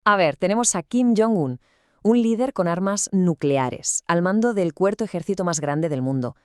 A ver, tenemos a Kim Jong-un, un líder con armas nucleares, al mando del cuarto ejército más grande del mundo.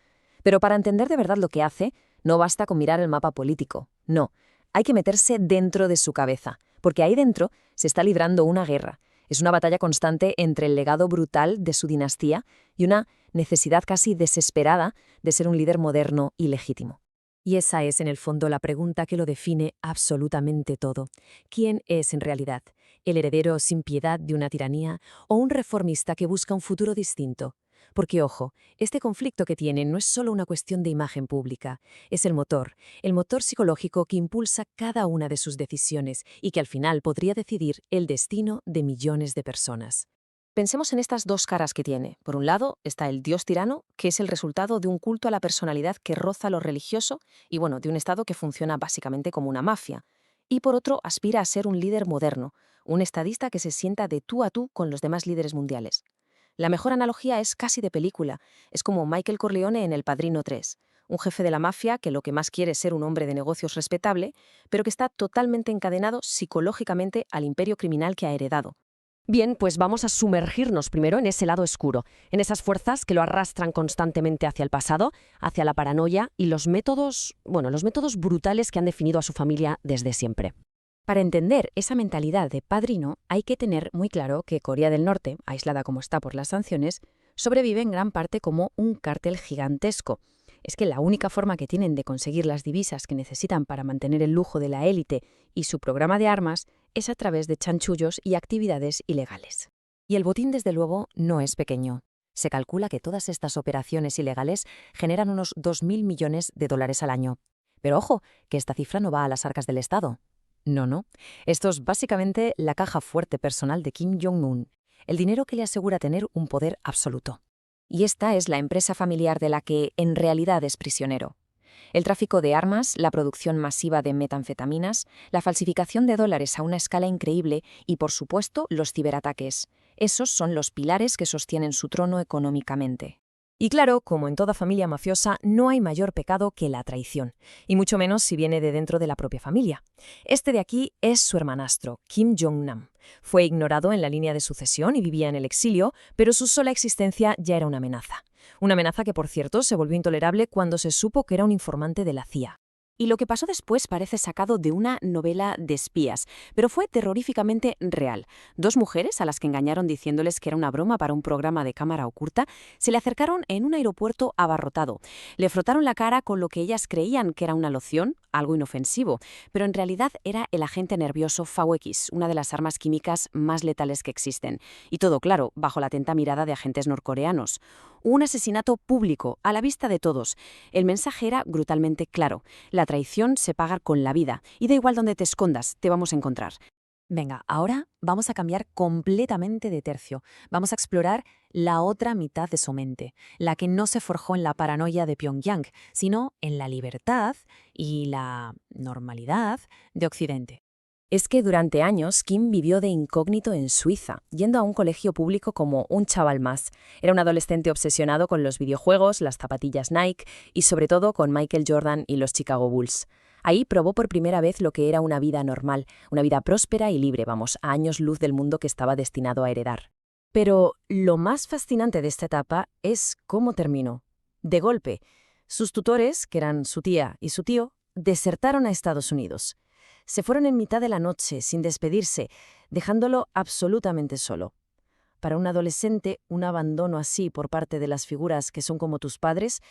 Pero para entender de verdad lo que hace, no basta con mirar el mapa político. No, hay que meterse dentro de su cabeza, porque ahí dentro se está librando una guerra. Es una batalla constante entre el legado brutal de su dinastía y una necesidad casi desesperada de ser un líder moderno y legítimo. Y esa es, en el fondo, la pregunta que lo define absolutamente todo. ¿Quién es en realidad? ¿El heredero sin piedad de una tiranía o un reformista que busca un futuro distinto? Porque, ojo, este conflicto que tienen no es solo una cuestión de imagen pública, es el motor psicológico que impulsa cada una de sus decisiones y que al final podría decidir el destino de millones de personas. Pensemos en estas dos caras que tiene. Por un lado está el dios tirano, que es el resultado de un culto a la personalidad que roza lo religioso y, bueno, de un Estado que funciona básicamente como una mafia. Y por otro, aspira a ser un líder moderno, un estadista que se sienta de tú a tú con los demás líderes mundiales. La mejor analogía es casi de película. Es como Michael Corleone en El Padrino 3, un jefe de la mafia que lo que más quiere es ser un hombre de negocios respetable, pero que está totalmente encadenado psicológicamente al imperio criminal que ha heredado. Bien, pues vamos a sumergirnos primero en ese lado oscuro, en esas fuerzas que lo arrastran constantemente hacia el pasado, hacia la paranoia y los métodos brutales que han definido a su familia desde siempre. Para entender esa mentalidad de padrino, hay que tener muy claro que Corea del Norte, aislada como está por las sanciones, sobrevive en gran parte como un cártel gigantesco. Es que la única forma que tienen de conseguir las divisas que necesitan para mantener el lujo de la élite y su programa de armas es a través de chanchullos y actividades ilegales. Y el botín, desde luego, no es pequeño. Se calcula que todas estas operaciones ilegales generan unos 2.000 millones de dólares al año. Pero ojo, que esta cifra no va a las arcas del Estado. No. Esto es básicamente la caja fuerte personal de Kim Jong-un, el dinero que le asegura tener un poder absoluto. Y esta es la empresa familiar de la que en realidad es prisionero. El tráfico de armas, la producción masiva de metanfetaminas, la falsificación de dólares a una escala increíble y, por supuesto, los ciberataques. Esos son los pilares que sostienen su trono económicamente. Y claro, como en toda familia mafiosa, no hay mayor pecado que la traición, y mucho menos si viene de dentro de la propia familia. Este de aquí es su hermanastro, Kim Jong-nam. Fue ignorado en la línea de sucesión y vivía en el exilio, pero su sola existencia ya era una amenaza. Una amenaza que, por cierto, se volvió intolerable cuando se supo que era un informante de la CIA. Y lo que pasó después parece sacado de una novela de espías, pero fue terroríficamente real. Dos mujeres, a las que engañaron diciéndoles que era una broma para un programa de cámara oculta, se le acercaron en un aeropuerto abarrotado. Le frotaron la cara con lo que ellas creían que era una loción, algo inofensivo, pero en realidad era el agente nervioso VX, una de las armas químicas más letales que existen. Y todo, claro, bajo la atenta mirada de agentes norcoreanos. Un asesinato público, a la vista de todos. El mensaje era brutalmente claro. La traición se paga con la vida, y da igual donde te escondas, te vamos a encontrar. Venga, ahora vamos a cambiar completamente de tercio. Vamos a explorar la otra mitad de su mente, la que no se forjó en la paranoia de Pyongyang, sino en la libertad y la normalidad de Occidente. Es que durante años Kim vivió de incógnito en Suiza, yendo a un colegio público como un chaval más. Era un adolescente obsesionado con los videojuegos, las zapatillas Nike y sobre todo con Michael Jordan y los Chicago Bulls. Ahí probó por primera vez lo que era una vida normal, una vida próspera y libre, a años luz del mundo que estaba destinado a heredar. Pero lo más fascinante de esta etapa es cómo terminó. De golpe, sus tutores, que eran su tía y su tío, desertaron a Estados Unidos. Se fueron en mitad de la noche, sin despedirse, dejándolo absolutamente solo. Para un adolescente, un abandono así por parte de las figuras que son como tus padres,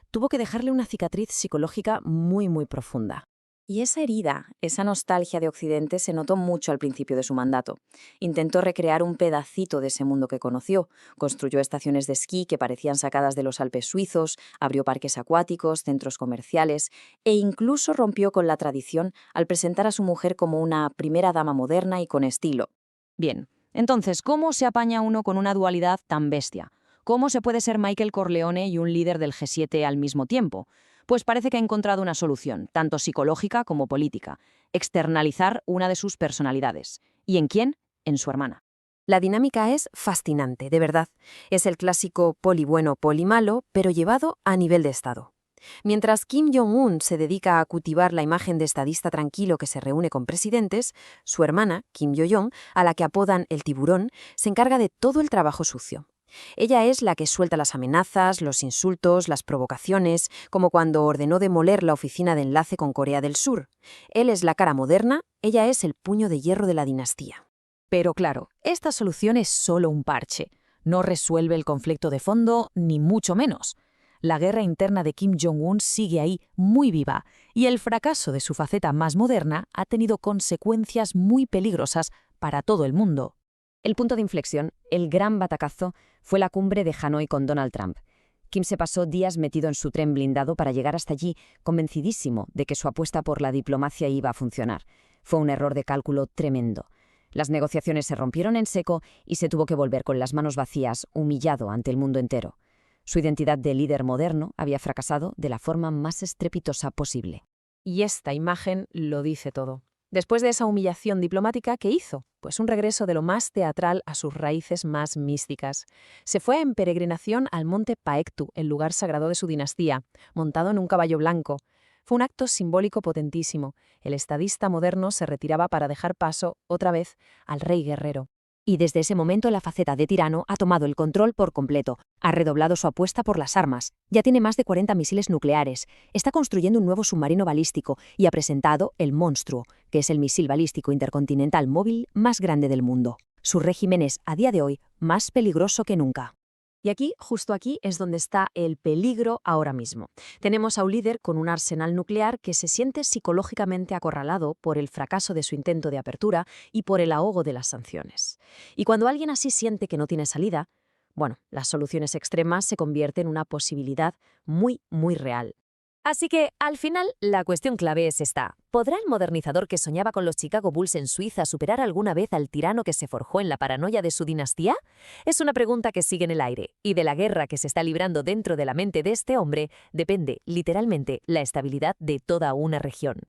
tuvo que dejarle una cicatriz psicológica muy profunda. Y esa herida, esa nostalgia de Occidente se notó mucho al principio de su mandato. Intentó recrear un pedacito de ese mundo que conoció. Construyó estaciones de esquí que parecían sacadas de los Alpes suizos, abrió parques acuáticos, centros comerciales e incluso rompió con la tradición al presentar a su mujer como una primera dama moderna y con estilo. Bien, entonces, ¿cómo se apaña uno con una dualidad tan bestia? ¿Cómo se puede ser Michael Corleone y un líder del G7 al mismo tiempo? Pues parece que ha encontrado una solución, tanto psicológica como política: externalizar una de sus personalidades. ¿Y en quién? En su hermana. La dinámica es fascinante, de verdad. Es el clásico poli bueno, poli malo, pero llevado a nivel de Estado. Mientras Kim Jong-un se dedica a cultivar la imagen de estadista tranquilo que se reúne con presidentes, su hermana, Kim Yo-jong, a la que apodan el tiburón, se encarga de todo el trabajo sucio. Ella es la que suelta las amenazas, los insultos, las provocaciones, como cuando ordenó demoler la oficina de enlace con Corea del Sur. Él es la cara moderna, ella es el puño de hierro de la dinastía. Pero claro, esta solución es solo un parche. No resuelve el conflicto de fondo, ni mucho menos. La guerra interna de Kim Jong-un sigue ahí muy viva, y el fracaso de su faceta más moderna ha tenido consecuencias muy peligrosas para todo el mundo. El punto de inflexión, el gran batacazo, fue la cumbre de Hanoi con Donald Trump. Kim se pasó días metido en su tren blindado para llegar hasta allí, convencidísimo de que su apuesta por la diplomacia iba a funcionar. Fue un error de cálculo tremendo. Las negociaciones se rompieron en seco y se tuvo que volver con las manos vacías, humillado ante el mundo entero. Su identidad de líder moderno había fracasado de la forma más estrepitosa posible. Y esta imagen lo dice todo. Después de esa humillación diplomática, ¿qué hizo? Pues un regreso de lo más teatral a sus raíces más místicas. Se fue en peregrinación al monte Paektu, el lugar sagrado de su dinastía, montado en un caballo blanco. Fue un acto simbólico potentísimo. El estadista moderno se retiraba para dejar paso, otra vez, al rey guerrero. Y desde ese momento la faceta de tirano ha tomado el control por completo, ha redoblado su apuesta por las armas, ya tiene más de 40 misiles nucleares, está construyendo un nuevo submarino balístico y ha presentado el Monstruo, que es el misil balístico intercontinental móvil más grande del mundo. Su régimen es, a día de hoy, más peligroso que nunca. Y aquí, justo aquí, es donde está el peligro ahora mismo. Tenemos a un líder con un arsenal nuclear que se siente psicológicamente acorralado por el fracaso de su intento de apertura y por el ahogo de las sanciones. Y cuando alguien así siente que no tiene salida, bueno, las soluciones extremas se convierten en una posibilidad muy, muy real. Así que, al final, la cuestión clave es esta. ¿Podrá el modernizador que soñaba con los Chicago Bulls en Suiza superar alguna vez al tirano que se forjó en la paranoia de su dinastía? Es una pregunta que sigue en el aire, y de la guerra que se está librando dentro de la mente de este hombre depende, literalmente, la estabilidad de toda una región.